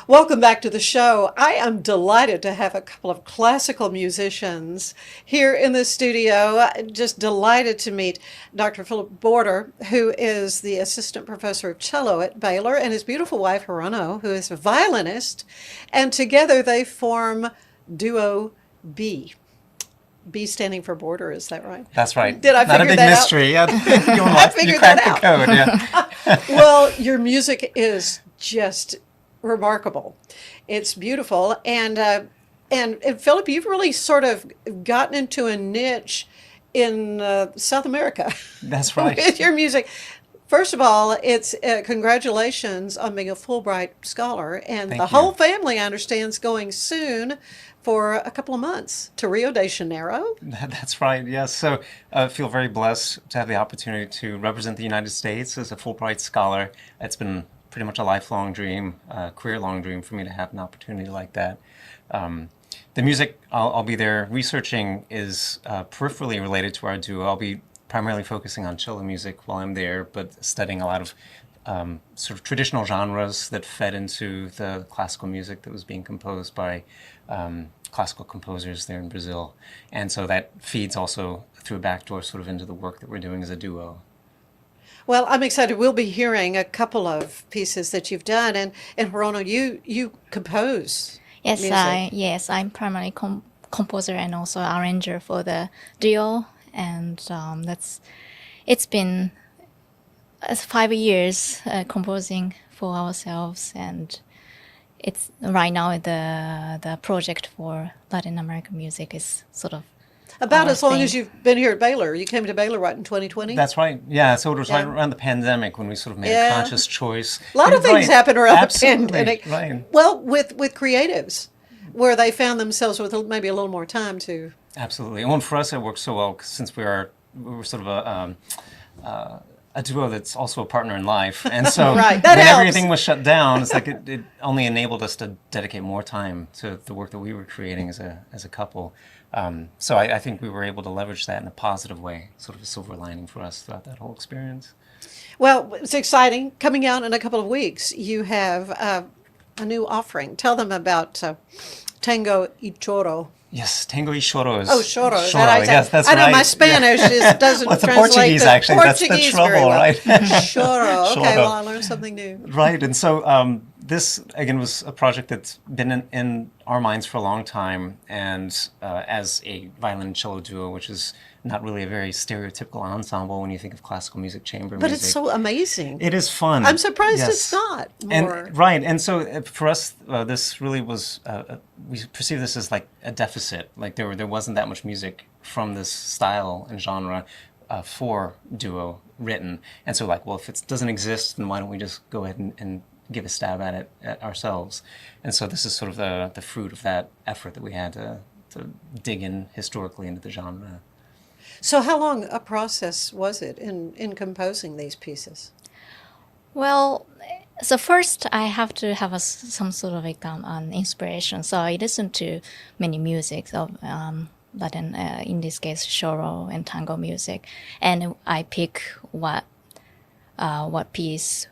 Welcome back to the show. I am delighted to have a couple of classical musicians here in the studio. Just delighted to meet Dr. Philip Borter, who is the assistant professor of cello at Baylor, and his beautiful wife, Hirono, who is a violinist. And together they form Duo B. B standing for border, is that right? That's right. Did I Not a figure big that mystery. out? I figured that out. Code, yeah. Well, your music is just remarkable. It's beautiful, and Philip, you've really sort of gotten into a niche in South America. That's right. With your music. First of all, it's congratulations on being a Fulbright scholar, and Thank the you. whole family, I understand, is going soon for a couple of months to Rio de Janeiro. That's right. Yes. So I feel very blessed to have the opportunity to represent the United States as a Fulbright scholar. It's been pretty much a lifelong dream, career-long dream for me to have an opportunity like that. The music I'll be there researching is peripherally related to our duo. I'll be primarily focusing on cello music while I'm there, but studying a lot of sort of traditional genres that fed into the classical music that was being composed by classical composers there in Brazil. And so that feeds also through a backdoor sort of into the work that we're doing as a duo. Well, I'm excited. We'll be hearing a couple of pieces that you've done, and Hirono, you compose Yes, music. I'm primarily composer and also arranger for the duo, and it's been 5 years composing for ourselves, and it's right now the project for Latin American music is sort of About our as long thing. as you've been here at Baylor. You came to Baylor, what, in 2020? That's right. Yeah. So it was right Yeah. around the pandemic when we sort of made Yeah. a conscious choice. A lot of things Right. happen around Absolutely. the pandemic. Right. Well, with creatives, where they found themselves with maybe a little more time to. Absolutely. And for us, it works so well 'cause since we were sort of a duo that's also a partner in life. And so Right, that when helps. everything was shut down, it's like it only enabled us to dedicate more time to the work that we were creating as a couple. So I think we were able to leverage that in a positive way, sort of a silver lining for us throughout that whole experience. Well, it's exciting. Coming out in a couple of weeks, you have a new offering. Tell them about Tango y Choro. Yes, Tango y Choro is... Oh, choro. Is Choro, that how I say yes, it? that's I know right. my Spanish doesn't Well, it's the translate Portuguese, to actually. That's the Portuguese very trouble, well. right? Choro. Okay, Choro. well, I learned something new. Right, and so this again was a project that's been in our minds for a long time, and as a violin and cello duo, which is not really a very stereotypical ensemble when you think of classical music, chamber But music. it's so amazing. It is fun. I'm surprised Yes. it's not more. And right, and so for us, this really was we perceive this as like a deficit. Like there wasn't that much music from this style and genre for duo written, and so like, well, if it doesn't exist, then why don't we just go ahead and give a stab at it ourselves? And so this is sort of the fruit of that effort that we had to dig in historically into the genre. So how long a process was it in composing these pieces? Well, so first I have to have some sort of like an inspiration. So I listen to many music of Latin, in this case, choro and tango music, and I pick what piece.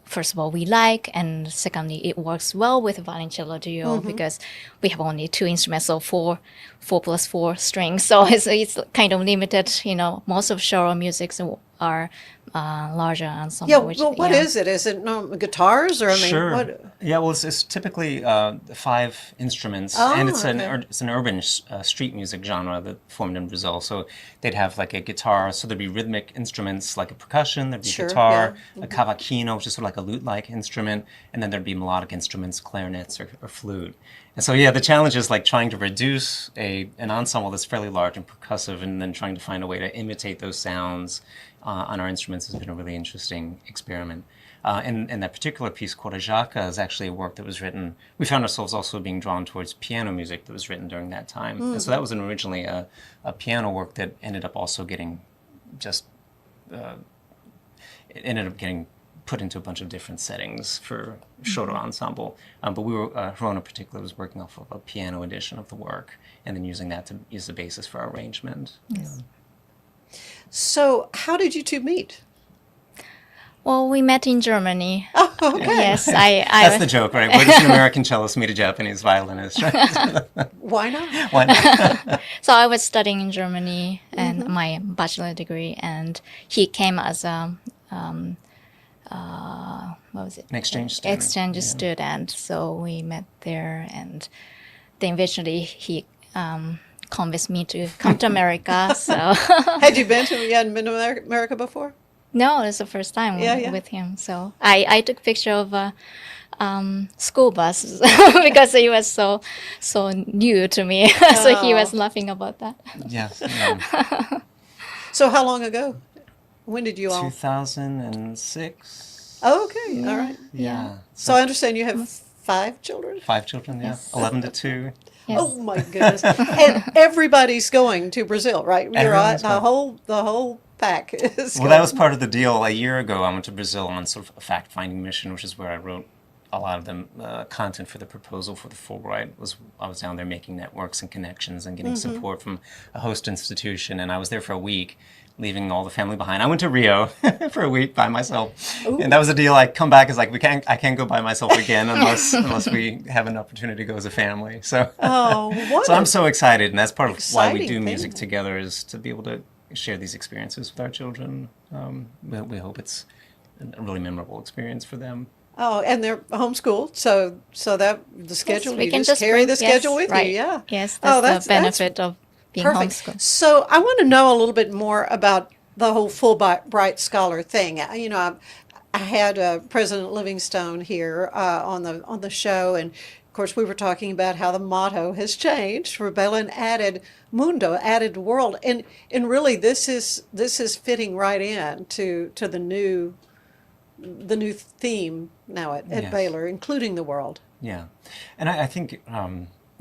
First of all, we like, and secondly, it works well with violoncello duo because we have only two instruments, so four plus four strings. So it's kind of limited. You know, most of choro musics are larger ensemble. Yeah, which, well, what yeah. is it? Is it guitars or I mean, Sure. what? Yeah, well, it's typically 5 instruments, Oh, and it's okay. it's an urban street music genre that formed in Brazil. So they'd have like a guitar, so there'd be rhythmic instruments like a percussion, there'd be Sure, guitar, yeah. a cavaquinho, which is sort of like a lute-like instrument, and then there'd be melodic instruments, clarinets or flute. And so, yeah, the challenge is like trying to reduce an ensemble that's fairly large and percussive, and then trying to find a way to imitate those sounds on our instruments has been a really interesting experiment. And that particular piece called a Jaca is actually a work that was written. We found ourselves also being drawn towards piano music that was written during that time. And so that was originally a piano work that ended up also getting it ended up getting put into a bunch of different settings for Shoto ensemble. But Hirono in particular was working off of a piano edition of the work and then using that to use the basis for our arrangement. Yes. So how did you two meet? Well, we met in Germany. Oh, okay. Yes, That's the joke, right? Where does an American cellist meet a Japanese violinist? Right? Why not? Why not? So I was studying in Germany and my bachelor degree, and he came as a what was it? An exchange student. Exchange student. So we met there, and then eventually he convinced me to come to America. So Had you hadn't been to America before? no, it's the first time Yeah. with him. So I took picture of a school bus because he was so new to me. So he was laughing about that. Yes. So how long ago? When did you all? 2006. Oh, okay. All right. Yeah. So I understand you have 5 children? 5 children, yeah. 11 to 2. Yes. Oh my goodness! And everybody's going to Brazil, right? You're right. Everyone's The whole pack is. Well, that was part of the deal. A year ago, I went to Brazil on sort of a fact-finding mission, which is where I wrote a lot of the content for the proposal for the Fulbright. I was down there making networks and connections and getting support from a host institution, and I was there for a week, leaving all the family behind. I went to Rio for a week by myself, and that was the deal. I come back, it's like I can't go by myself again unless we have an opportunity to go as a family. So, so I'm so excited, and that's part of why we do exciting music thing. together, is to be able to share these experiences with our children. We hope it's a really memorable experience for them. Oh, and they're homeschooled, so that the schedule we you can just carry bring- the schedule with right. you. Yeah. Yes, Oh, that's the benefit of being perfect. homeschooled. So I want to know a little bit more about the whole Fulbright Scholar thing. You know, I had President Livingstone here on the show, and of course we were talking about how the motto has changed for Baylor and added mundo, added world, and really this is fitting right in to the new theme now at Yes. Baylor, including the world. Yeah, and I think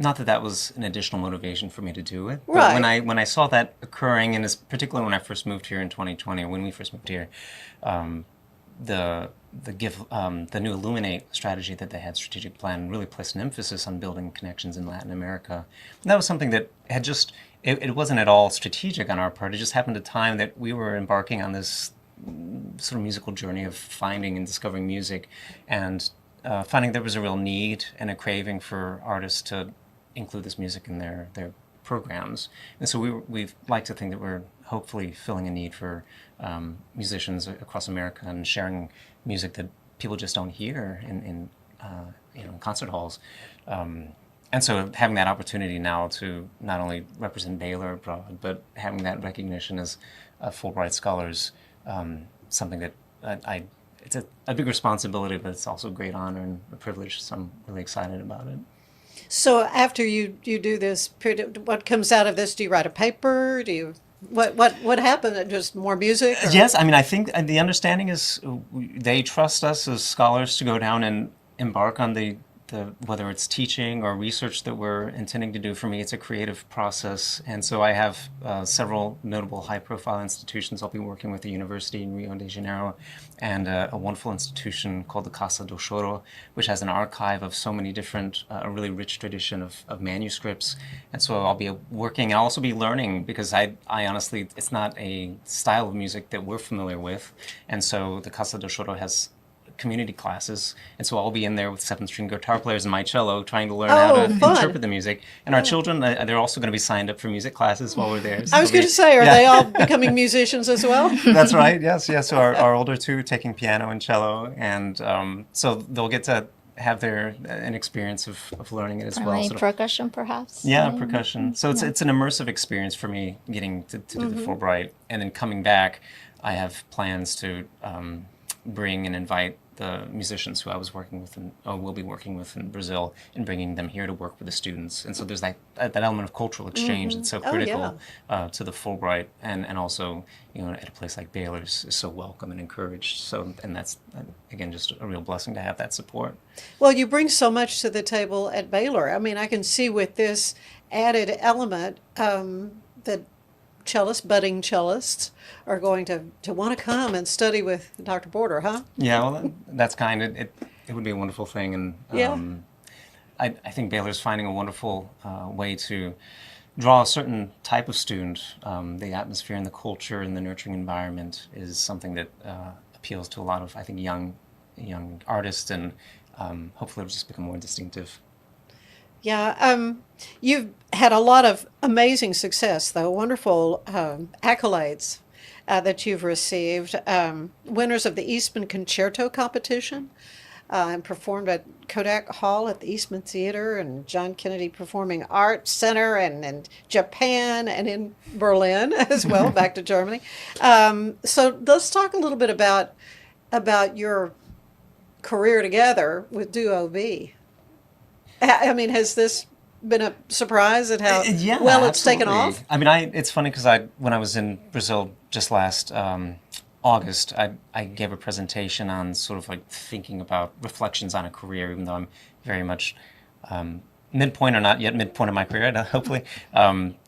not that was an additional motivation for me to do it, but Right. when I saw that occurring, and particularly when I first moved here in 2020, when we first moved here, the new Illuminate strategy that they had, strategic plan, really placed an emphasis on building connections in Latin America. And that was something that had just it wasn't at all strategic on our part. It just happened at a time that we were embarking on this sort of musical journey of finding and discovering music, and finding there was a real need and a craving for artists to include this music in their programs. And so we like to think that we're hopefully filling a need for musicians across America and sharing music that people just don't hear in concert halls. And so having that opportunity now to not only represent Baylor abroad, but having that recognition as Fulbright scholars, something that it's a big responsibility, but it's also a great honor and a privilege. So I'm really excited about it. So after you do this period, what comes out of this? Do you write a paper? Do you what happened? Just more music? Or? Yes, I mean, I think the understanding is they trust us as scholars to go down and embark on the whether it's teaching or research that we're intending to do. For me, it's a creative process, and so I have several notable high-profile institutions. I'll be working with the university in Rio de Janeiro and a wonderful institution called the Casa do Choro, which has an archive of so many different, a really rich tradition of manuscripts. And so I'll be working, I'll also be learning, because I honestly, it's not a style of music that we're familiar with. And so the Casa do Choro has community classes, and so I'll be in there with 7-string guitar players and my cello trying to learn how to fun. interpret the music. And our children, they're also going to be signed up for music classes while we're there. So I was they'll going to say, are yeah. they all becoming musicians as well? That's right, yes. So our older two taking piano and cello, and so they'll get to have an experience of learning it as well. Like Sort of- percussion, perhaps. yeah, percussion. So it's an immersive experience for me getting to do the Fulbright, and then coming back, I have plans to bring and invite the musicians who I was working with and will be working with in Brazil, and bringing them here to work with the students. And so there's that element of cultural exchange that's so critical to the Fulbright, and also at a place like Baylor is so welcome and encouraged. So, and that's again just a real blessing to have that support. Well, you bring so much to the table at Baylor. I mean, I can see with this added element that budding cellists are going to want to come and study with Dr. Borter, huh? Yeah, well, that's kind. It would be a wonderful thing, and I think Baylor's finding a wonderful way to draw a certain type of student. The atmosphere and the culture and the nurturing environment is something that appeals to a lot of, I think, young artists, and hopefully it'll just become more distinctive. Yeah, you've had a lot of amazing success, though, wonderful accolades that you've received. Winners of the Eastman Concerto Competition, and performed at Kodak Hall at the Eastman Theater and John Kennedy Performing Arts Center, and in Japan and in Berlin as well, back to Germany. So let's talk a little bit about your career together with Duo B. I mean, has this been a surprise at how Yeah, well it's taken absolutely. off? I mean, it's funny because when I was in Brazil just last August, I gave a presentation on sort of like thinking about reflections on a career, even though I'm very much midpoint or not yet midpoint of my career, hopefully,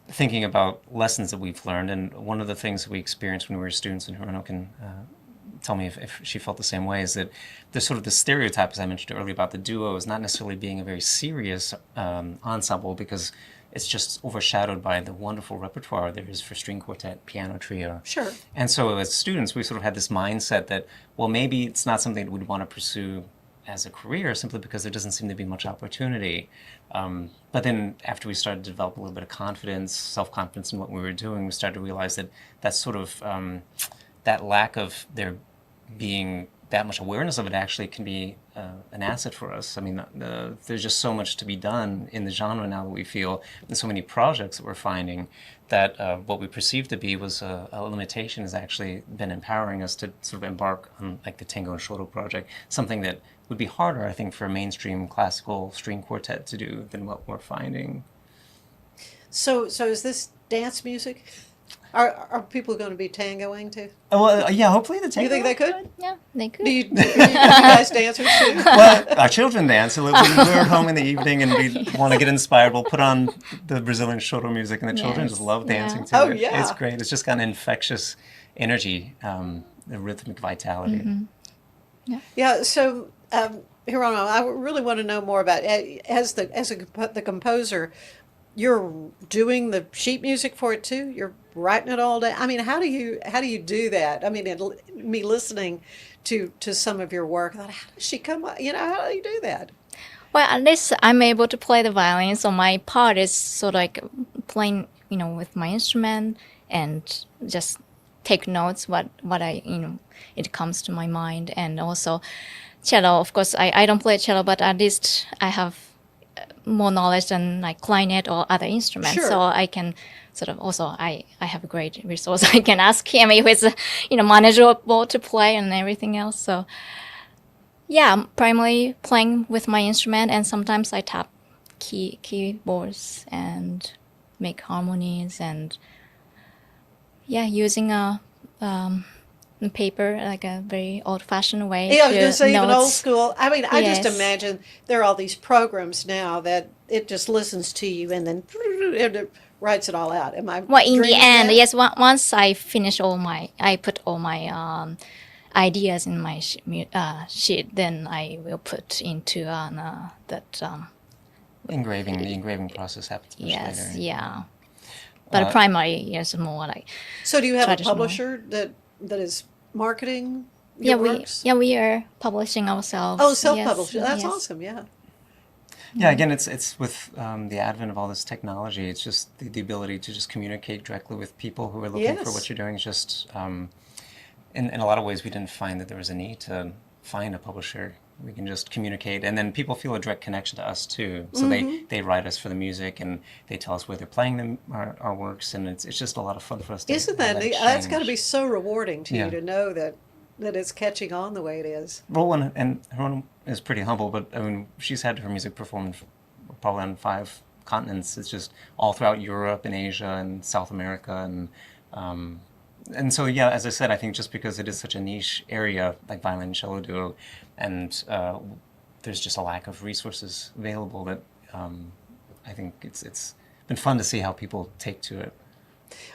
thinking about lessons that we've learned. And one of the things that we experienced when we were students, and Hirono can tell me if she felt the same way, is that there's sort of the stereotype, as I mentioned earlier, about the duo is not necessarily being a very serious ensemble, because it's just overshadowed by the wonderful repertoire there is for string quartet, piano trio. Sure. And so as students, we sort of had this mindset that, well, maybe it's not something that we'd want to pursue as a career simply because there doesn't seem to be much opportunity. But then after we started to develop a little bit of confidence, self-confidence in what we were doing, we started to realize that that sort of, that lack of there being that much awareness of it actually can be an asset for us. I mean, there's just so much to be done in the genre now that we feel, and so many projects that we're finding, that what we perceived to be was a limitation has actually been empowering us to sort of embark on like the Tango and Shoro project, something that would be harder, I think, for a mainstream classical string quartet to do than what we're finding. So is this dance music? Are people going to be tangoing too? Oh, well, yeah, hopefully the Do tango. you think they could? Yeah, they could. Do you guys dancers too? Well, our children dance. So we're at home in the evening and we want to get inspired. We'll put on the Brazilian Shoro music, and the children Yes, just love dancing yeah. to Oh, it. yeah. It's great. It's just got an infectious energy, the rhythmic vitality. Yeah. So, Hirono, I really want to know more about the composer. You're doing the sheet music for it too. You're writing it all down. I mean, how do you do that? I mean, me listening to some of your work, I thought, how does she come up? How do you do that? Well, at least I'm able to play the violin, so my part is sort of like playing, with my instrument and just take notes what I it comes to my mind. And also cello. Of course, I don't play cello, but at least I have more knowledge than like clarinet or other instruments. Sure. So I can sort of also I have a great resource. I can ask him if it's manageable to play and everything else. So yeah, I'm primarily playing with my instrument, and sometimes I tap keyboards and make harmonies, and using a paper, like a very old-fashioned way. Yeah, I was going to say even old notes. school. I mean, I just Yes. imagine there are all these programs now that it just listens to you and then it writes it all out. Am I Well, in the dreaming end, that? yes. Once I finish I put all my ideas in my sheet. Then I will put into that. The engraving process happens much Yes, later. yeah. But Uh, primary is more like So do you have a traditional. publisher that is marketing your works? we are publishing ourselves. Oh, self-published. Yes, That's yes. awesome. Yeah. Yeah, again, it's with the advent of all this technology, it's just the ability to just communicate directly with people who are looking for Yes. what you're doing. It's just, in a lot of ways, we didn't find that there was a need to find a publisher. We can just communicate, and then people feel a direct connection to us too. So they write us for the music, and they tell us where they're playing our works, and it's just a lot of fun for us to Isn't that have neat? That's got to exchange. be so rewarding to Yeah. you to know that it's catching on the way it is. Well, and Hirono is pretty humble, but I mean, she's had her music performed probably on 5 continents. It's just all throughout Europe and Asia and South America, and so yeah, as I said, I think just because it is such a niche area like violin and cello duo, and there's just a lack of resources available, that I think it's been fun to see how people take to it.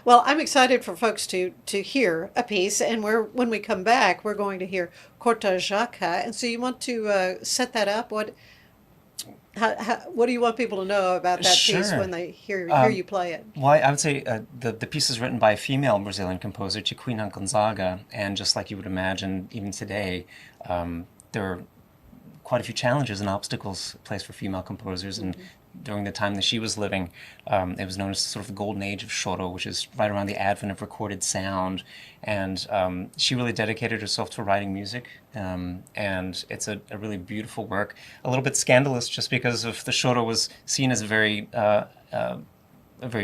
Well, I'm excited for folks to hear a piece, and when we come back, we're going to hear Corta Jaca. And so you want to set that up? What? What do you want people to know about that piece Sure. when they hear you play it? Well, I would say the piece is written by a female Brazilian composer, Chiquinha Gonzaga, and just like you would imagine, even today, there are quite a few challenges and obstacles placed for female composers. And during the time that she was living, it was known as sort of the golden age of choro, which is right around the advent of recorded sound. And she really dedicated herself to writing music. And it's a really beautiful work. A little bit scandalous just because of the choro was seen as a very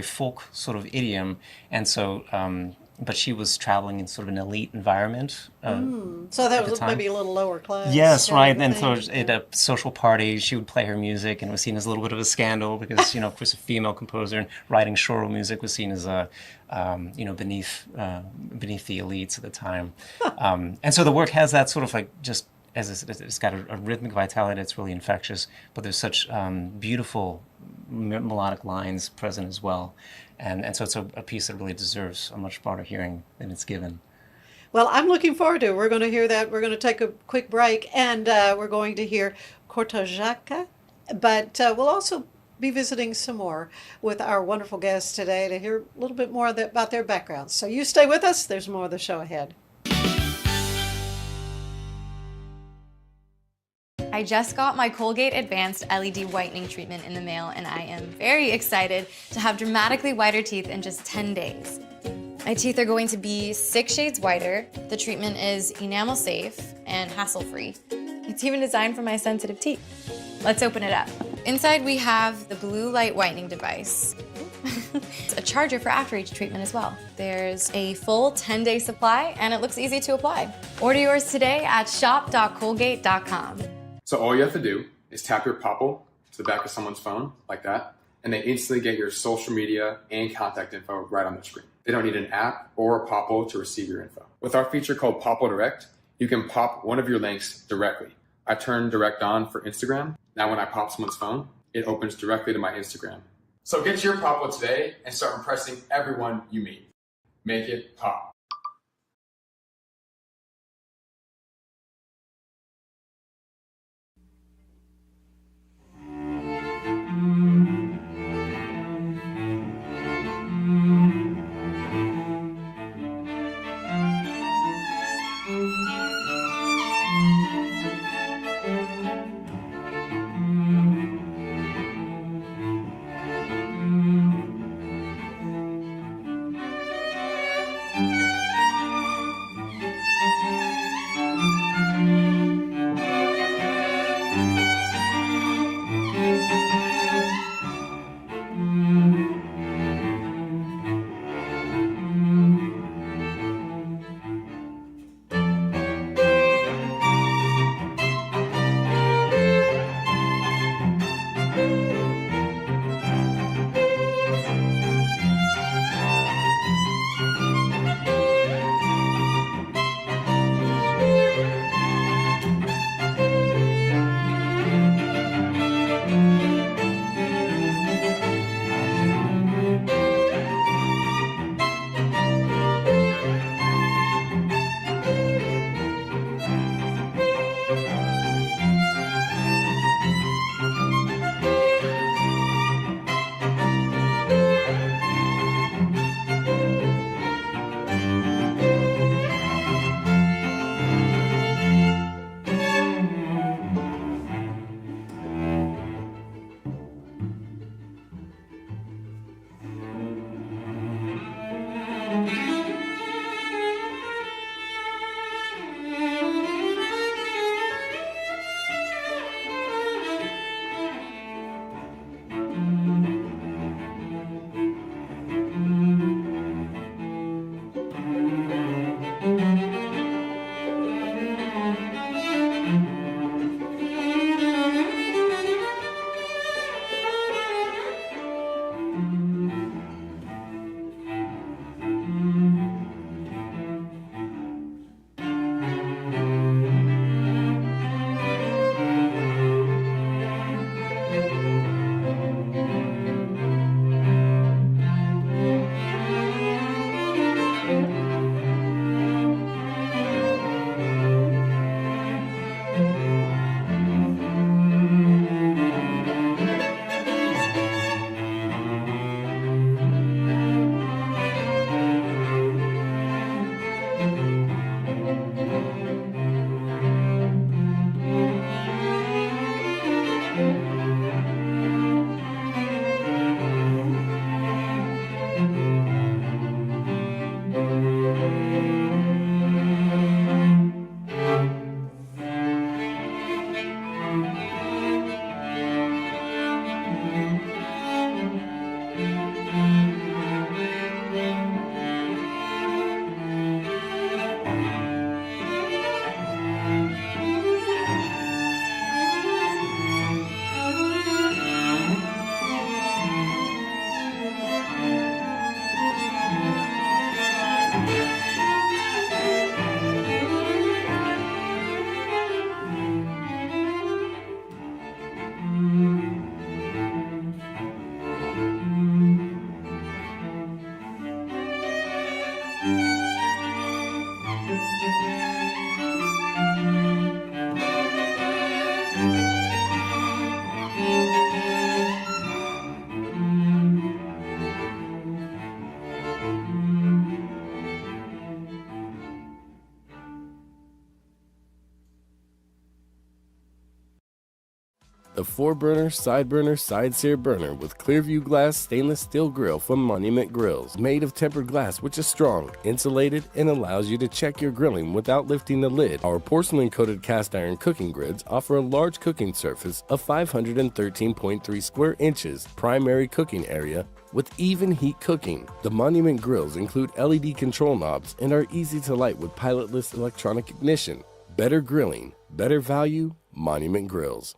folk sort of idiom. And so, but she was traveling in sort of an elite environment. So that at the was time. maybe a little lower class. Yes, kind right. of a And so thing. at a social party, she would play her music, and it was seen as a little bit of a scandal because, of course, a female composer and writing choro music was seen as beneath the elites at the time. And so the work has that sort of like just as it's got a rhythmic vitality that's really infectious, but there's such beautiful melodic lines present as well. And so it's a piece that really deserves a much broader hearing than it's given. Well, I'm looking forward to it. We're going to hear that. We're going to take a quick break, and we're going to hear Cortajaca, but we'll also be visiting some more with our wonderful guests today to hear a little bit more about their backgrounds. So you stay with us. There's more of the show ahead. I just got my Colgate Advanced LED Whitening Treatment in the mail, and I am very excited to have dramatically whiter teeth in just 10 days. My teeth are going to be 6 shades whiter. The treatment is enamel safe and hassle-free. It's even designed for my sensitive teeth. Let's open it up. Inside we have the blue light whitening device. It's a charger for after each treatment as well. There's a full 10-day supply, and it looks easy to apply. Order yours today at shop.colgate.com. So all you have to do is tap your Popple to the back of someone's phone, like that, and they instantly get your social media and contact info right on their screen. They don't need an app or a Popple to receive your info. With our feature called Popple Direct, you can pop one of your links directly. I turned Direct on for Instagram. Now when I pop someone's phone, it opens directly to my Instagram. So get your Popple today and start impressing everyone you meet. Make it pop. the 4-burner, side-burner, side-sear burner with Clearview glass stainless steel grill from Monument Grills. Made of tempered glass, which is strong, insulated, and allows you to check your grilling without lifting the lid. Our porcelain-coated cast iron cooking grids offer a large cooking surface of 513.3 square inches, primary cooking area, with even heat cooking. The Monument Grills include LED control knobs and are easy to light with pilotless electronic ignition. Better grilling, better value, Monument Grills.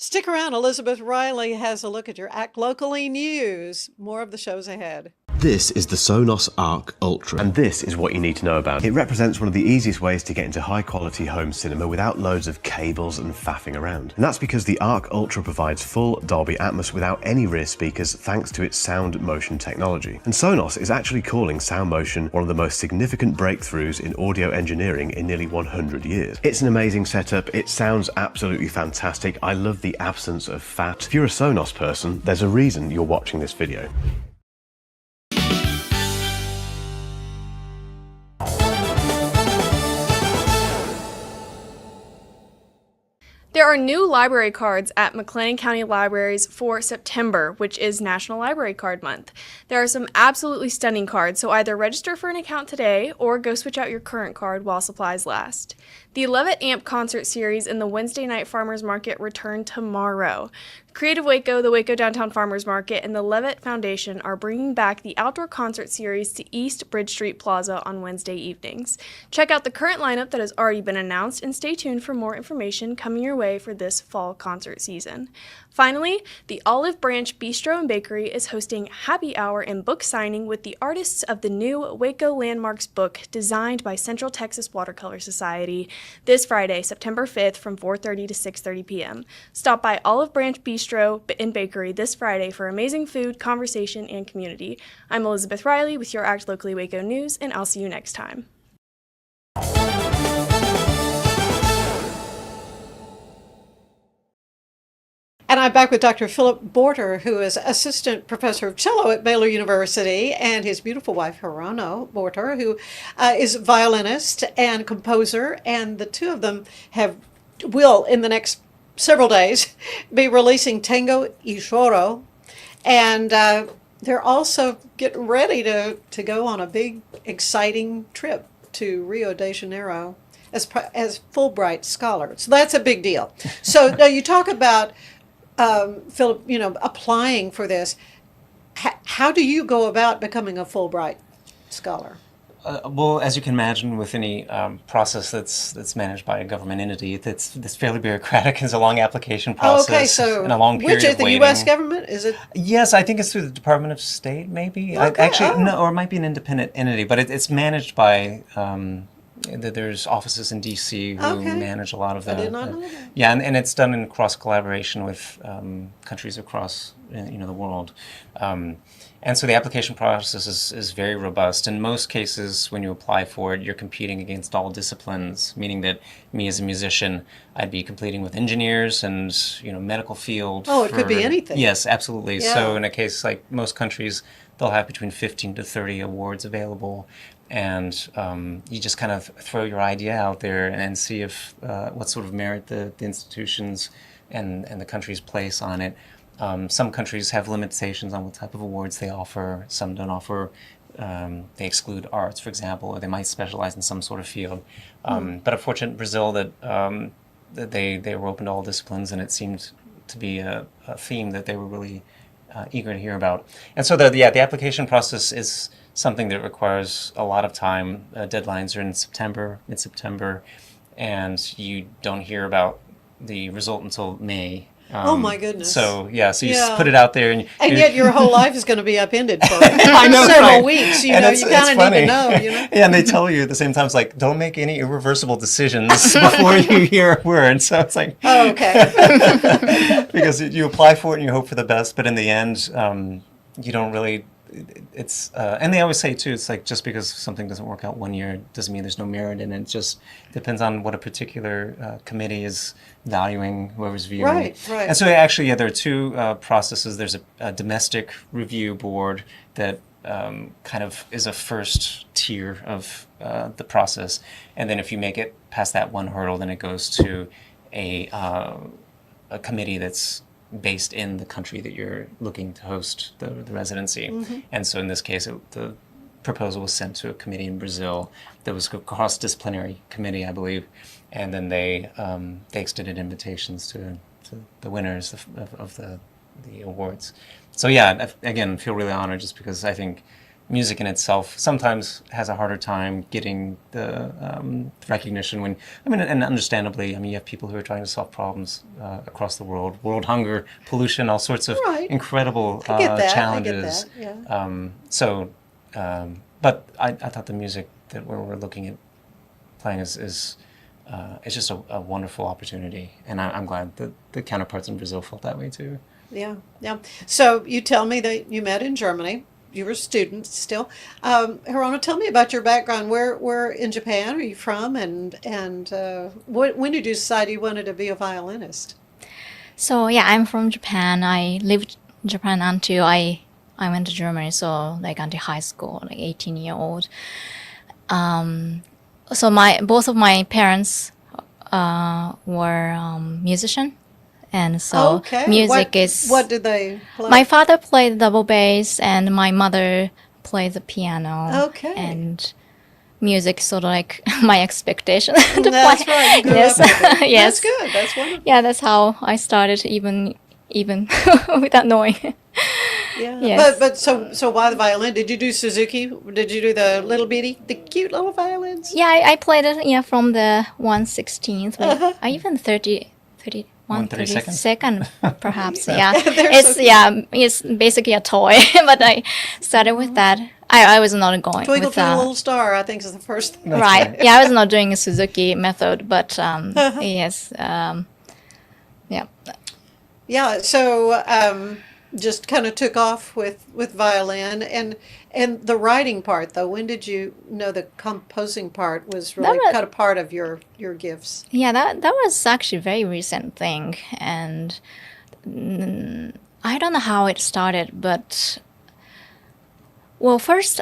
Stick around. Elizabeth Riley has a look at your Act Locally news. More of the shows ahead. This is the Sonos Arc Ultra. And this is what you need to know about. It represents one of the easiest ways to get into high quality home cinema without loads of cables and faffing around. And that's because the Arc Ultra provides full Dolby Atmos without any rear speakers thanks to its sound motion technology. And Sonos is actually calling sound motion one of the most significant breakthroughs in audio engineering in nearly 100 years. It's an amazing setup, it sounds absolutely fantastic. I love the absence of fat. If you're a Sonos person, there's a reason you're watching this video. There are new library cards at McLennan County Libraries for September, which is National Library Card Month. There are some absolutely stunning cards, so either register for an account today or go switch out your current card while supplies last. The Levitt Amp Concert Series and the Wednesday Night Farmers Market return tomorrow. Creative Waco, the Waco Downtown Farmers Market, and the Levitt Foundation are bringing back the outdoor concert series to East Bridge Street Plaza on Wednesday evenings. Check out the current lineup that has already been announced and stay tuned for more information coming your way for this fall concert season. Finally, the Olive Branch Bistro and Bakery is hosting happy hour and book signing with the artists of the new Waco Landmarks book designed by Central Texas Watercolor Society this Friday, September 5th from 4:30 to 6:30 p.m. Stop by Olive Branch Bistro and Bakery this Friday for amazing food, conversation, and community. I'm Elizabeth Riley with your Act Locally Waco News, and I'll see you next time. And I'm back with Dr. Philip Borter, who is Assistant Professor of Cello at Baylor University, and his beautiful wife, Hirono Borter, who is a violinist and composer, and the two of them will, in the next several days, be releasing Tango y Choro, and they're also getting ready to go on a big, exciting trip to Rio de Janeiro as Fulbright scholars. So that's a big deal. So now you talk about Philip, applying for this. How do you go about becoming a Fulbright scholar? Well, as you can imagine, with any process that's managed by a government entity, it's fairly bureaucratic. It's a long application process. Okay, so and a long period which is of the waiting. U.S. government? Is it? Yes, I think it's through the Department of State, maybe. Okay, No, or it might be an independent entity, but it's managed by. There's offices in D.C. who manage a lot of that. I did not know that. Yeah, and it's done in cross collaboration with countries across the world. And so the application process is very robust. In most cases, when you apply for it, you're competing against all disciplines, meaning that me as a musician, I'd be competing with engineers and medical field. Oh, it could be anything. Yes, absolutely. Yeah. So in a case like most countries, they'll have between 15 to 30 awards available. And you just kind of throw your idea out there and see if what sort of merit the institutions and the countries place on it. Some countries have limitations on what type of awards they offer. Some don't offer. They exclude arts, for example, or they might specialize in some sort of field. But I'm fortunate in Brazil that they were open to all disciplines, and it seemed to be a theme that they were really eager to hear about. And so the application process is something that requires a lot of time. Deadlines are in mid-September, and you don't hear about the result until May. Oh my goodness! So you just put it out there, and yet your whole life is going to be upended for I know, several right. weeks. You And know, it's- you kind it's of need to funny. know. Yeah, and they tell you at the same time, it's like, don't make any irreversible decisions before you hear a word. So it's like, Oh, okay. because you apply for it and you hope for the best, but in the end, you don't really. It's and they always say too, it's like just because something doesn't work out one year doesn't mean there's no merit in it. It just depends on what a particular committee is valuing, whoever's viewing. Right. And so actually, there are two processes. There's a domestic review board that kind of is a first tier of the process, and then if you make it past that one hurdle, then it goes to a committee that's based in the country that you're looking to host the residency. And so in this case, the proposal was sent to a committee in Brazil that was a cross-disciplinary committee, I believe, and then they extended invitations to the winners of the awards. So yeah, again, feel really honored just because I think music in itself sometimes has a harder time getting the recognition when, I mean, and understandably, I mean, you have people who are trying to solve problems across the world hunger, pollution, all sorts of incredible challenges. I get that, yeah. But I thought the music that we're looking at playing is it's just a wonderful opportunity, and I'm glad that the counterparts in Brazil felt that way too. Yeah, yeah. So you tell me that you met in Germany. You were a student still. Hirono, tell me about your background. Where in Japan are you from, and when did you decide you wanted to be a violinist? So yeah, I'm from Japan. I lived in Japan until I went to Germany. So like until high school, like 18-year-old. So both of my parents were musician, and so Okay. music is. What did they play? My father played double bass, and my mother played the piano. Okay. And music sort of like my expectation to That's play. right. You grew Yes. up with it. Yes. That's good. That's wonderful. Yeah, that's how I started, even without knowing. Yeah. Yes. But so why the violin? Did you do Suzuki? Did you do the cute little violins? Yeah, I played it. Yeah, from the 1/16th. I even 1/32nd, perhaps. Yeah, it's basically a toy. But I started with that. I was not going Twinkle with Twinkle Little Star, I think, is the first thing. right. Yeah, I was not doing a Suzuki method, but yes, yeah. Yeah, so just kind of took off with violin and the writing part though. When did you know the composing part was really kind of part of your gifts? Yeah, that was actually a very recent thing, and I don't know how it started, but well, first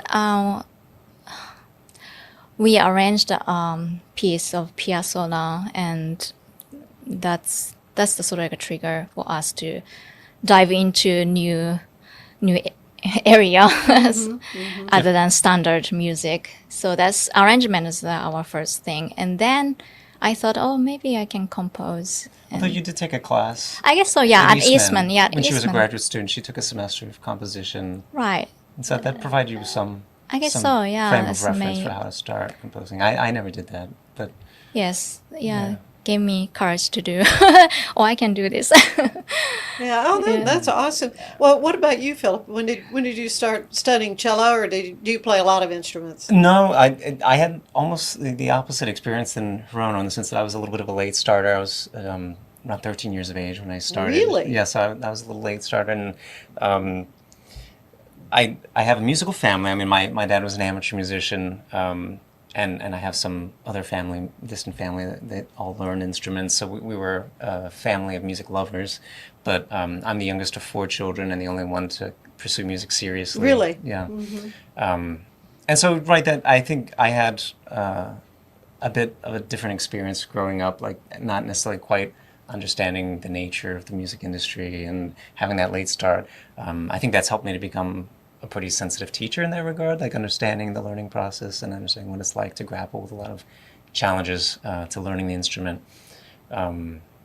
we arranged a piece of Piazzolla, and that's the sort of like a trigger for us to dive into new area other than standard music. So that's arrangement is our first thing, and then I thought, oh, maybe I can compose. Although you did take a class. I guess so. Yeah, at Eastman. Yeah, when she was a Eastman. graduate student, she took a semester of composition. Right. And so that provided you with some. I guess some so. Yeah. frame of that's reference my- for how to start composing. I never did that, but Yes. Yeah. Gave me courage to do. Oh, I can do this. Yeah, that's awesome. Well, what about you, Philip? When did you start studying cello, or do you play a lot of instruments? no, I had almost the opposite experience than Hirono in the sense that I was a little bit of a late starter. I was around 13 years of age when I started. Really? Yeah, so I was a little late starter, and I have a musical family. I mean, my dad was an amateur musician, and I have some other distant family that all learn instruments. So we were a family of music lovers. But I'm the youngest of 4 children and the only one to pursue music seriously. Really? Yeah. And so, that I think I had a bit of a different experience growing up, like not necessarily quite understanding the nature of the music industry and having that late start. I think that's helped me to become a pretty sensitive teacher in that regard, like understanding the learning process and understanding what it's like to grapple with a lot of challenges to learning the instrument.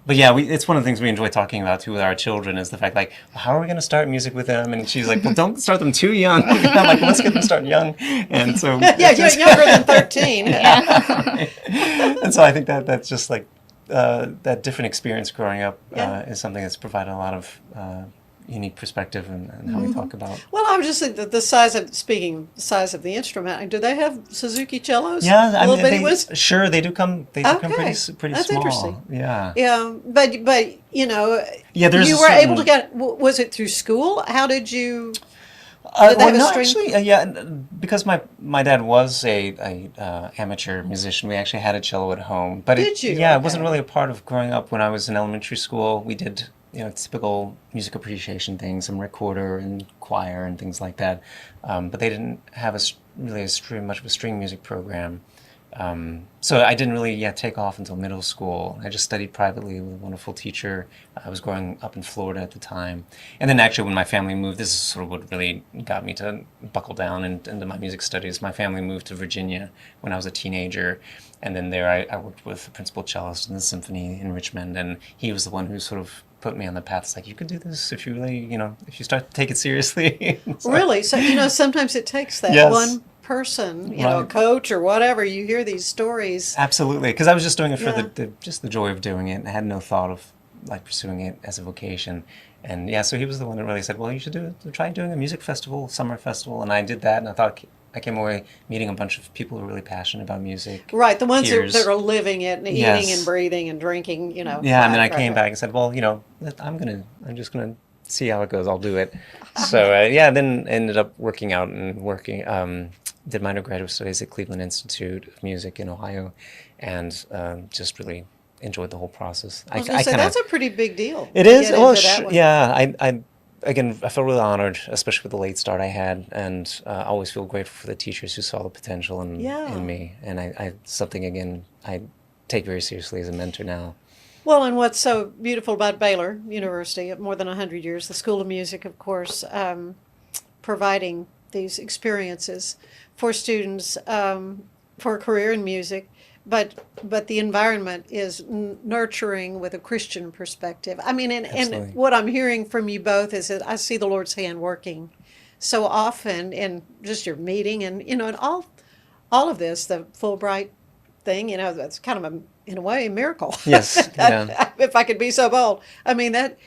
But yeah, it's one of the things we enjoy talking about too with our children is the fact, like, how are we going to start music with them? And she's like, well, don't start them too young. And I'm like, let's get them started young. And so Yeah, you're younger than 13. and so I think that's just like that different experience growing up is something that's provided a lot of unique perspective and how we talk about. Well, I was just thinking that the size of the instrument. Do they have Suzuki cellos? Yeah, I little mean, bitty ones? sure they do come. They do come Okay. pretty That's small. interesting. Yeah. Yeah, but you know, There's you a were certain- able to get. Was it through school? How did you? Well, have a no, string? actually, because my dad was a amateur musician. We actually had a cello at home, but Did you? Yeah, it wasn't Okay. really a part of growing up. When I was in elementary school, we did typical music appreciation things, some recorder and choir and things like that. But they didn't have really much of a string music program. So I didn't really take off until middle school. I just studied privately with a wonderful teacher. I was growing up in Florida at the time. And then actually when my family moved, this is sort of what really got me to buckle down into my music studies. My family moved to Virginia when I was a teenager. And then there I worked with the principal cellist in the symphony in Richmond. And he was the one who sort of put me on the path. It's like, you could do this if you really, if you start to take it seriously. So, Really? So, sometimes it takes that Yes. one person, a Right. coach or whatever. You hear these stories. Absolutely, because I was just doing it for Yeah. just the joy of doing it. And I had no thought of like pursuing it as a vocation. And so he was the one that really said, "Well, you should try doing a music festival, summer festival." And I did that, and I thought I came away meeting a bunch of people who are really passionate about music. Right, the ones peers. that are living it and eating Yes. and breathing and drinking, Yeah, and then I right, came right. back and said, "Well, I'm just gonna see how it goes. I'll do it." So then ended up working out and working. Did my undergraduate studies at Cleveland Institute of Music in Ohio, and just really enjoyed the whole process. I was going to say, that's a pretty big deal. It to is. get Well, into that one. I felt really honored, especially with the late start I had, and I always feel grateful for the teachers who saw the potential in me, and I something again I take very seriously as a mentor now. Well, and what's so beautiful about Baylor University, more than 100 years, the School of Music, of course, providing these experiences for students for a career in music, but the environment is nurturing with a Christian perspective. I mean, and Absolutely. what I'm hearing from you both is that I see the Lord's hand working so often in just your meeting and and all of this, the Fulbright thing, that's kind of in a way a miracle. Yes, yeah. If I could be so bold. I mean that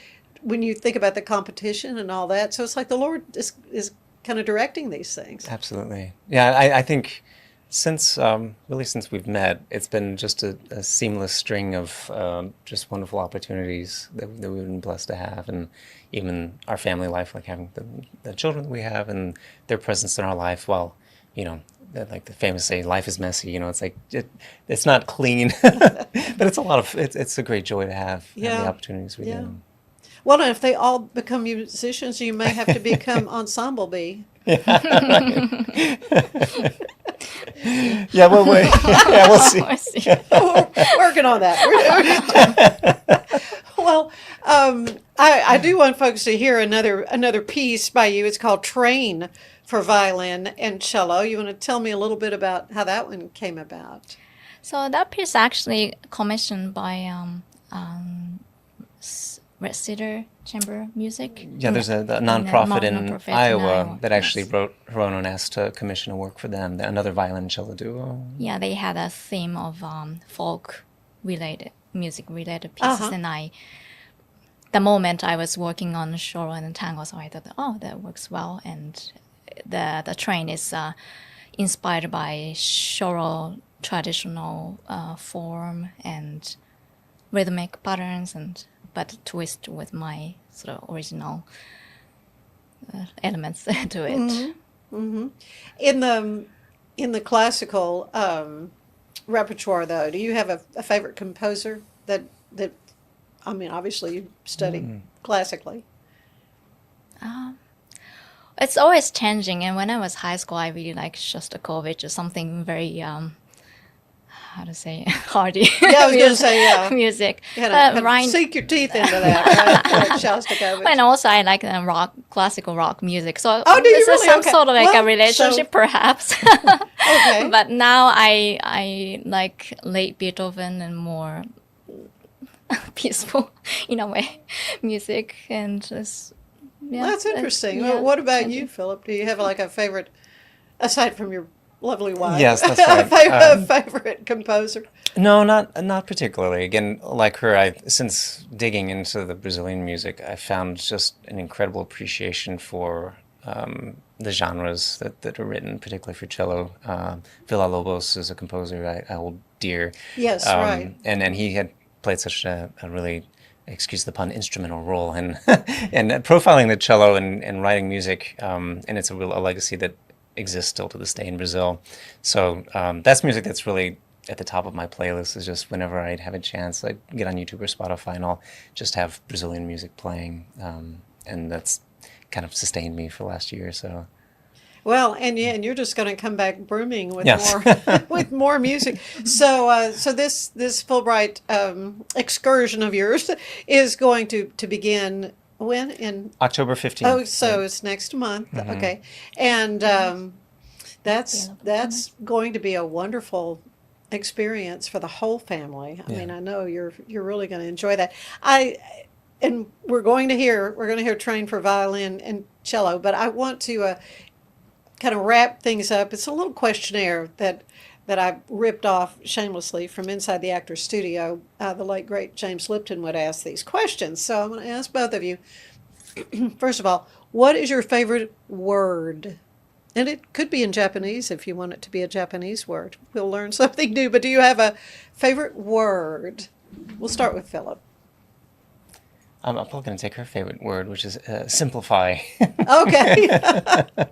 when you think about the competition and all that, so it's like the Lord is kind of directing these things. Absolutely. Yeah, I think since we've met, it's been just a seamless string of just wonderful opportunities that we've been blessed to have, and even our family life, like having the children that we have and their presence in our life. Well, like the famous say, life is messy. It's like it's not clean, but it's a great joy to have Yeah. the opportunities we Yeah. do. Well, and if they all become musicians, you may have to become ensemble bee. Yeah, well, we'll see. I see. We're working on that. Well, I do want folks to hear another piece by you. It's called Train for Violin and Cello. You want to tell me a little bit about how that one came about? So that piece actually commissioned by Red Cedar Chamber Music. Yeah, there's a nonprofit in Iowa that actually wrote Hirono and asked to commission a work for them, another violin cello duo. Yeah, they had a theme of music related pieces, Uh-huh. and the moment I was working on Shoro and Tango, so I thought, oh, that works well, and the train is inspired by Shoro traditional form and rhythmic patterns, but twist with my sort of original elements to it. In the classical repertoire, though, do you have a favorite composer that I mean, obviously you study classically. It's always changing, and when I was high school, I really liked Shostakovich or something very how to say hardy. Yeah, I was going to say, yeah. music. Kind of Right. sink your teeth into that, right? Like Shostakovich. And also, I like classical rock music. So Oh, do you this is really? some Okay. sort of like Well, a relationship, so- perhaps. Okay. But now I like late Beethoven and more peaceful, in a way, music, and just yeah. That's interesting. yeah, What about changing. you, Philip? Do you have like a favorite, aside from your lovely wife? Yes, that's a right. favorite composer? No, not particularly. Again, like her, since digging into the Brazilian music, I found just an incredible appreciation for the genres that are written, particularly for cello. Villa-Lobos is a composer I hold dear. Yes, right. And he had played such a really, excuse the pun, instrumental role in and profiling the cello and writing music. And it's a legacy that exists still to this day in Brazil. So that's music that's really at the top of my playlist. Is just whenever I'd have a chance, I'd get on YouTube or Spotify and I'll just have Brazilian music playing. And that's kind of sustained me for the last year or so. Well, and you're just going to come back booming with Yes. more with more music. So so this Fulbright excursion of yours is going to begin when in October 15th. oh so it's next month. Okay, and that's going to be a wonderful experience for the whole family. I mean, I know you're really going to enjoy that. And we're going to hear Train for Violin and Cello, but I want to kind of wrap things up. It's a little questionnaire that I ripped off shamelessly from inside the Actors Studio. The late great James Lipton would ask these questions, so I'm going to ask both of you. First of all, what is your favorite word? And it could be in Japanese if you want it to be a Japanese word. We'll learn something new. But do you have a favorite word? We'll start with Philip. I'm probably going to take her favorite word, which is simplify. Okay,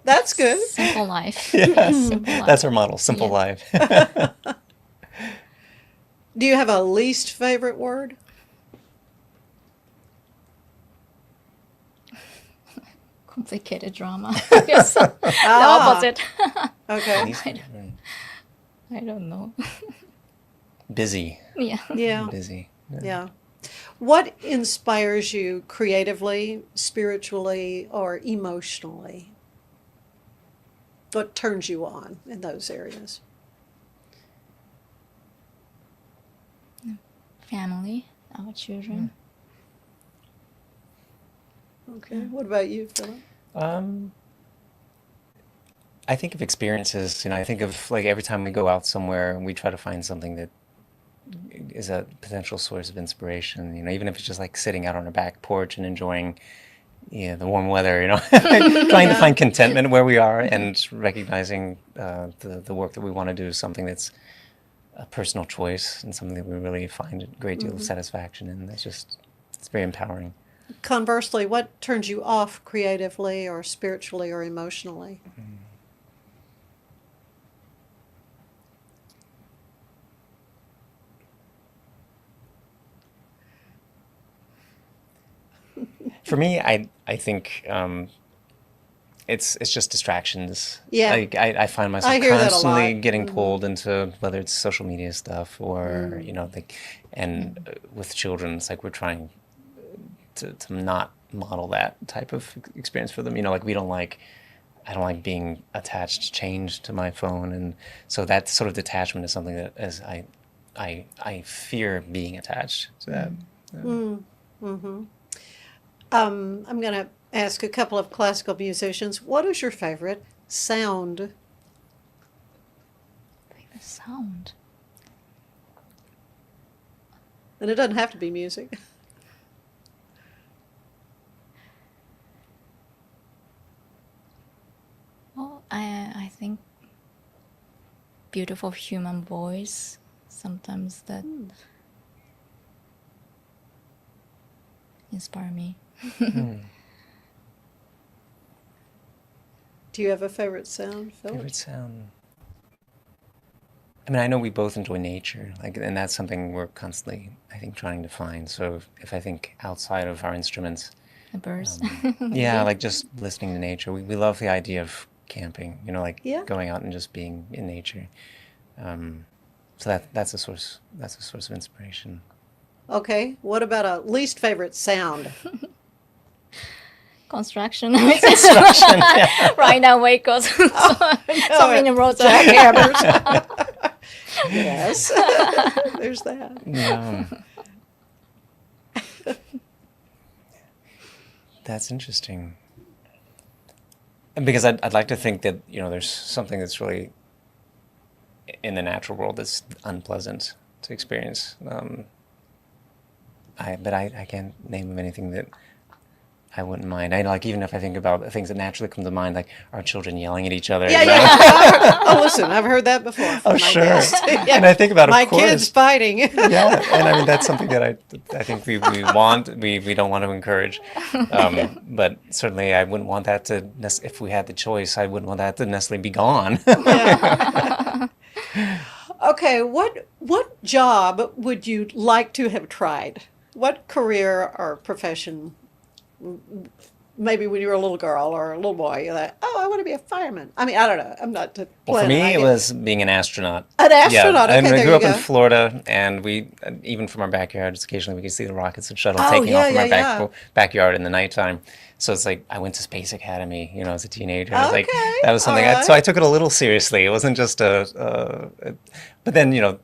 that's good. Simple life. Yes. Simple life. That's her model, simple Yeah. life. Do you have a least favorite word? Complicated drama. Yes. The opposite. Okay. Least favorite. I don't know. Busy. Yeah. Yeah. Busy. Yeah. What inspires you creatively, spiritually, or emotionally? What turns you on in those areas? Family, our children. Okay. What about you, Philip? I think of experiences, I think of like every time we go out somewhere, we try to find something that is a potential source of inspiration, even if it's just like sitting out on our back porch and enjoying the warm weather, trying to find contentment where we are and recognizing the work that we want to do is something that's a personal choice and something that we really find a great deal of satisfaction in. It's very empowering. Conversely, what turns you off creatively or spiritually or emotionally? For me, I think it's just distractions. Yeah. Like I find myself I hear that a constantly lot. getting pulled into whether it's social media stuff or with children, it's like we're trying to not model that type of experience for them. I don't like being attached, chained to my phone, and so that sort of detachment is something that I fear being attached to that. I'm going to ask a couple of classical musicians. What is your favorite sound? Favorite sound. And it doesn't have to be music. Well, I think beautiful human voice. Sometimes that inspire me. Do you have a favorite sound, Philip? Favorite sound. I mean, I know we both enjoy nature, and that's something we're constantly, I think, trying to find. So if I think outside of our instruments, The birds. yeah, like just listening to nature. We love the idea of camping, Yeah. going out and just being in nature. So that's a source of inspiration. Okay. What about a least favorite sound? Construction. Right now, vehicles. So many roads. Jackhammers. Yes. There's that. Yeah. That's interesting. And because I'd like to think that, there's something that's really in the natural world that's unpleasant to experience. But I can't name of anything that I wouldn't mind. Even if I think about things that naturally come to mind, like our children yelling at each other. Yeah, yeah. Oh, listen, I've heard that before. From my Sure. guests. Yeah. And I think about, my of course. kids fighting. Yeah, and I mean that's something that I think we don't want to encourage, but certainly I wouldn't want that to if we had the choice, I wouldn't want that to necessarily be gone. Okay, what job would you like to have tried? What career or profession maybe when you were a little girl or a little boy, you're like, oh, I want to be a fireman. I mean, I don't know. I'm not to Well, for plan an me, it idea. was being an astronaut. An astronaut. Yeah, and Okay, I there grew you up in go. Florida, and we, even from our backyards, occasionally we could see the rockets and shuttle Oh, taking off from yeah, our yeah. backyard in the nighttime. So it's like I went to Space Academy, as a teenager. It was like Okay, that was something. all right. So I took it a little seriously. It wasn't just but then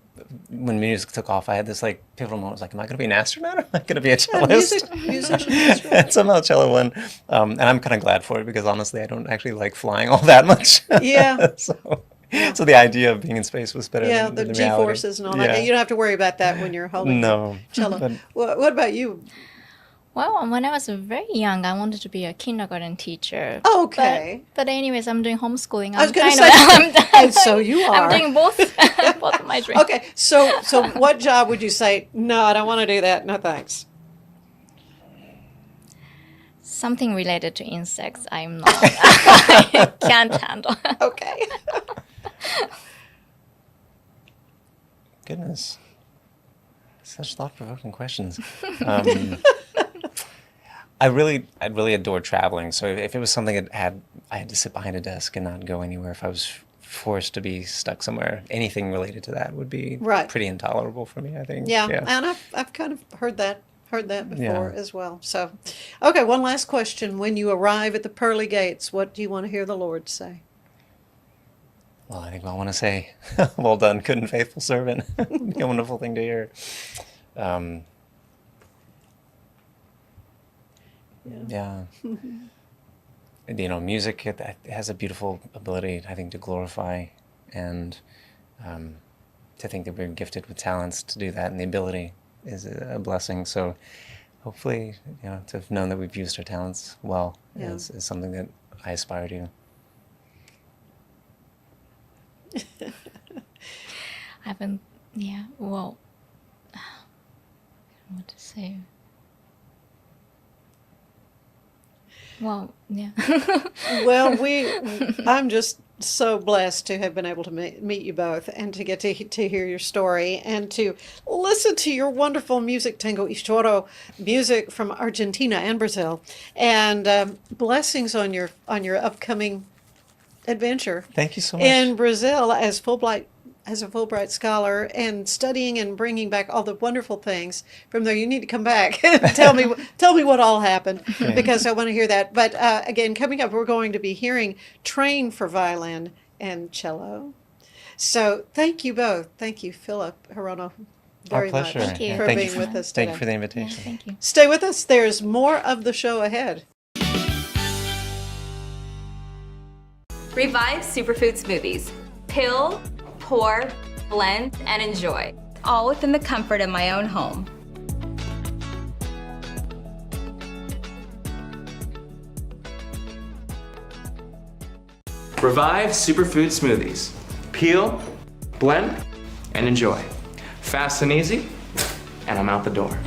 when music took off, I had this like pivotal moment. I was like, am I going to be an astronaut or am I going to be a cellist? Musician. That's right. And somehow cello won, and I'm kind of glad for it because honestly, I don't actually like flying all that much. Yeah. So the idea of being in space was better Yeah, than the the G reality. forces and all Yeah. that. You don't have to worry about that when you're holding No, the cello. but- What about you? Well, when I was very young, I wanted to be a kindergarten teacher. Okay. But anyways, I'm doing homeschooling. I was I'm going to kind say, of, and so you are. I'm doing both, both of my dreams. Okay, so what job would you say? No, I don't want to do that. No, thanks. Something related to insects, I'm not. I can't handle. Okay. Goodness, such thought-provoking questions. I really adore traveling. So if it was something that I had to sit behind a desk and not go anywhere, if I was forced to be stuck somewhere, anything related to that would be Right. pretty intolerable for me, I think. Yeah, and I've kind of heard that before Yeah. as well. So, okay, one last question. When you arrive at the pearly gates, what do you want to hear the Lord say? Well, I think I want to say, well done, good and faithful servant. It'd be a wonderful thing to hear. Yeah. Music, it has a beautiful ability, I think, to glorify, and to think that we're gifted with talents to do that, and the ability is a blessing. So hopefully, to have known that we've used our talents well Yeah. is something that I aspire to. I haven't, yeah, well, what to say? Well, yeah. Well, I'm just so blessed to have been able to meet you both and to get to hear your story and to listen to your wonderful music, tango y choro music from Argentina and Brazil, and blessings on your upcoming adventure. Thank you so much. In Brazil as a Fulbright scholar and studying and bringing back all the wonderful things from there. You need to come back and tell me what all happened because I want to hear that. But again, coming up, we're going to be hearing Train for Violin and Cello. So thank you both. Thank you, Philip, Hirono, very much pleasure. Thank you. for Thank being you with us Thank today. you for the Yeah, invitation. thank you. Stay with us. There's more of the show ahead. Revive Superfood Smoothies. Pill, pour, blend, and enjoy. All within the comfort of my own home. Revive Superfood Smoothies. Peel, blend, and enjoy. Fast and easy, and I'm out the door.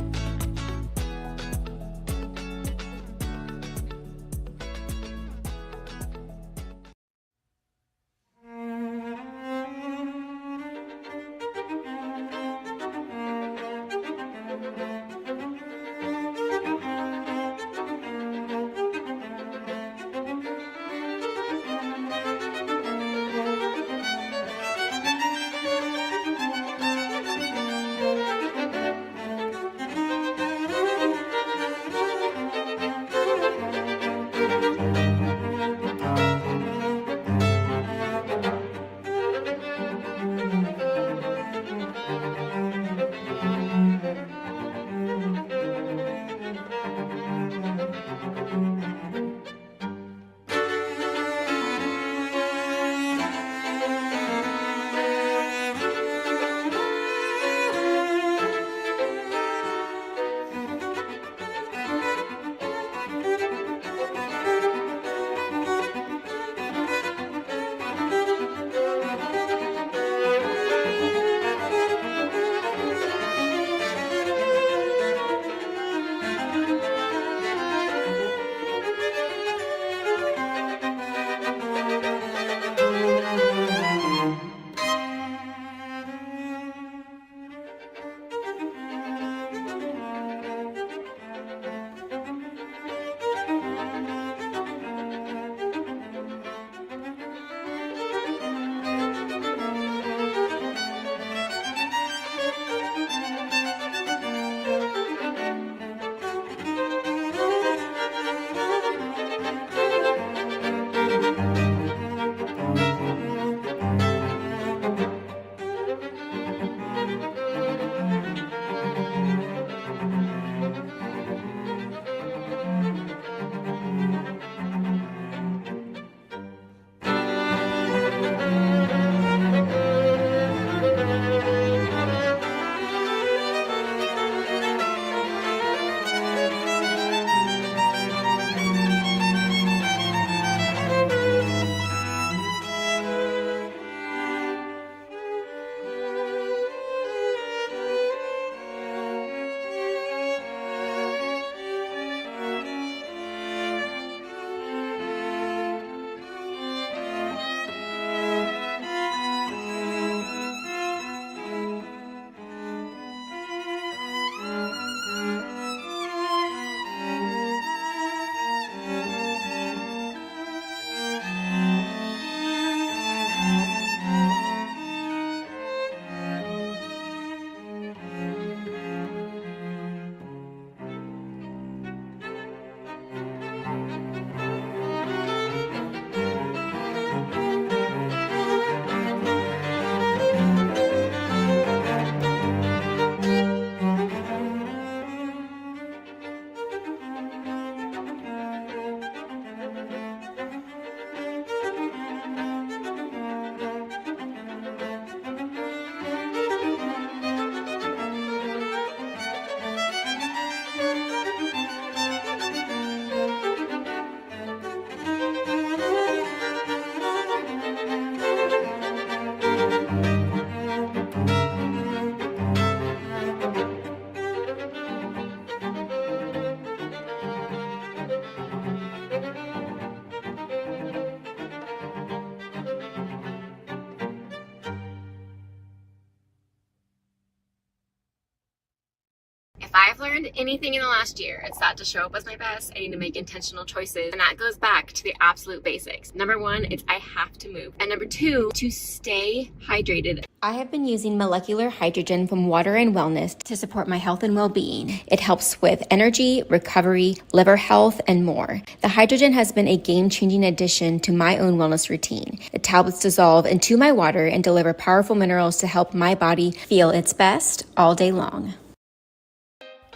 learned anything in the last year, it's that to show up as my best, I need to make intentional choices. And that goes back to the absolute basics. Number one, it's I have to move. And number two, to stay hydrated. I have been using molecular hydrogen from Water and Wellness to support my health and well-being. It helps with energy, recovery, liver health, and more. The hydrogen has been a game-changing addition to my own wellness routine. The tablets dissolve into my water and deliver powerful minerals to help my body feel its best all day long.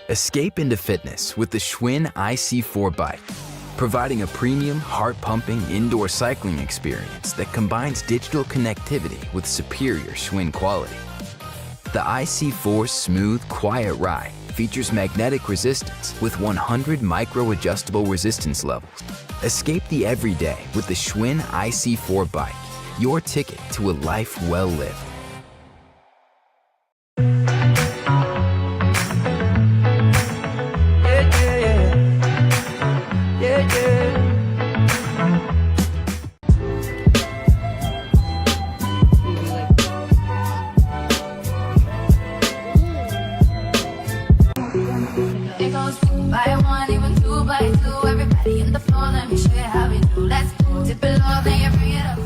Escape into fitness with the Schwinn IC4 bike, providing a premium, heart-pumping indoor cycling experience that combines digital connectivity with superior Schwinn quality. The IC4's smooth, quiet ride features magnetic resistance with 100 micro-adjustable resistance levels. Escape the everyday with the Schwinn IC4 bike, your ticket to a life well lived. It goes 2 by 1, even 2 by 2. Everybody in the floor, let me show you how we do. Let's go. Dip it low, then you bring it up.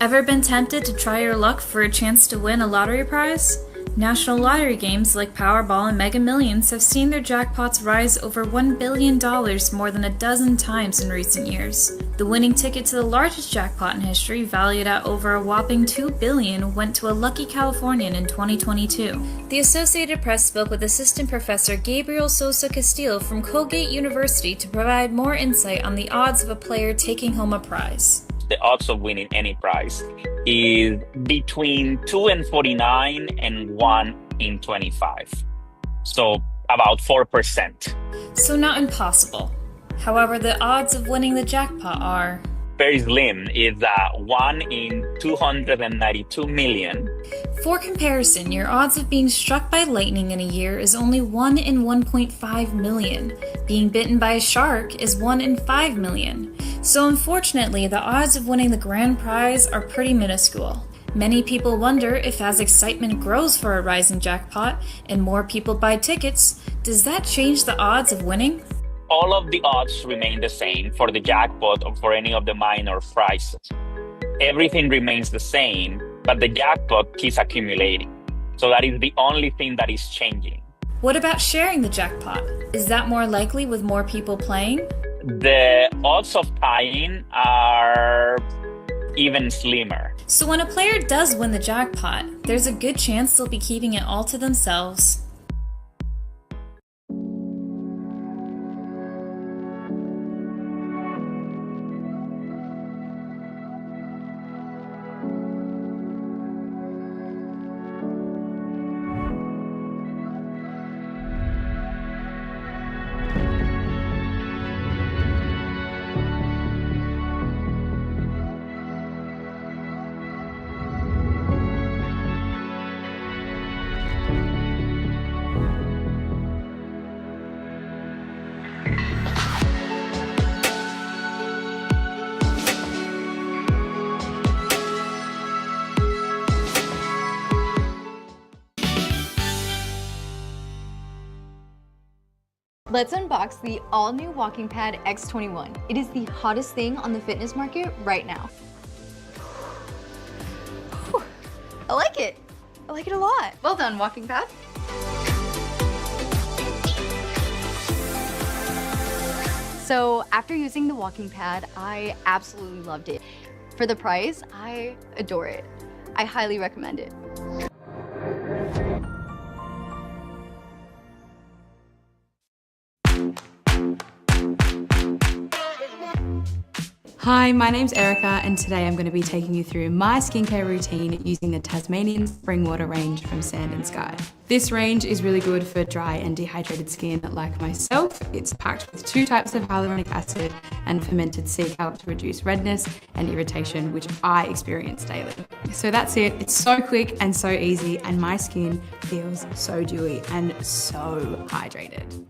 Ever been tempted to try your luck for a chance to win a lottery prize? National lottery games like Powerball and Mega Millions have seen their jackpots rise over $1 billion more than a dozen times in recent years. The winning ticket to the largest jackpot in history, valued at over a whopping $2 billion, went to a lucky Californian in 2022. The Associated Press spoke with Assistant Professor Gabriel Sosa Castillo from Colgate University to provide more insight on the odds of a player taking home a prize. The odds of winning any prize is between 2 in 49 and 1 in 25. So about 4%. So not impossible. However, the odds of winning the jackpot are very slim, is 1 in 292 million. For comparison, your odds of being struck by lightning in a year is only 1 in 1.5 million. Being bitten by a shark is 1 in 5 million. So unfortunately, the odds of winning the grand prize are pretty minuscule. Many people wonder if as excitement grows for a rising jackpot and more people buy tickets, does that change the odds of winning? All of the odds remain the same for the jackpot or for any of the minor prizes. Everything remains the same, but the jackpot keeps accumulating. So that is the only thing that is changing. What about sharing the jackpot? Is that more likely with more people playing? The odds of tying are even slimmer. So when a player does win the jackpot, there's a good chance they'll be keeping it all to themselves. Let's unbox the all-new Walking Pad X21. It is the hottest thing on the fitness market right now. Whew. I like it. I like it a lot. Well done, Walking Pad. So after using the Walking Pad, I absolutely loved it. For the price, I adore it. I highly recommend it. Hi, my name's Erica and today I'm going to be taking you through my skincare routine using the Tasmanian Spring Water range from Sand and Sky. This range is really good for dry and dehydrated skin like myself. It's packed with 2 types of hyaluronic acid and fermented sea kelp to reduce redness and irritation, which I experience daily. So that's it. It's so quick and so easy and my skin feels so dewy and so hydrated.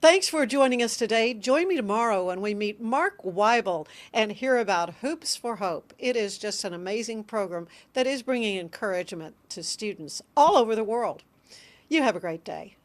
Thanks for joining us today. Join me tomorrow when we meet Mark Weibel and hear about Hoops for Hope. It is just an amazing program that is bringing encouragement to students all over the world. You have a great day.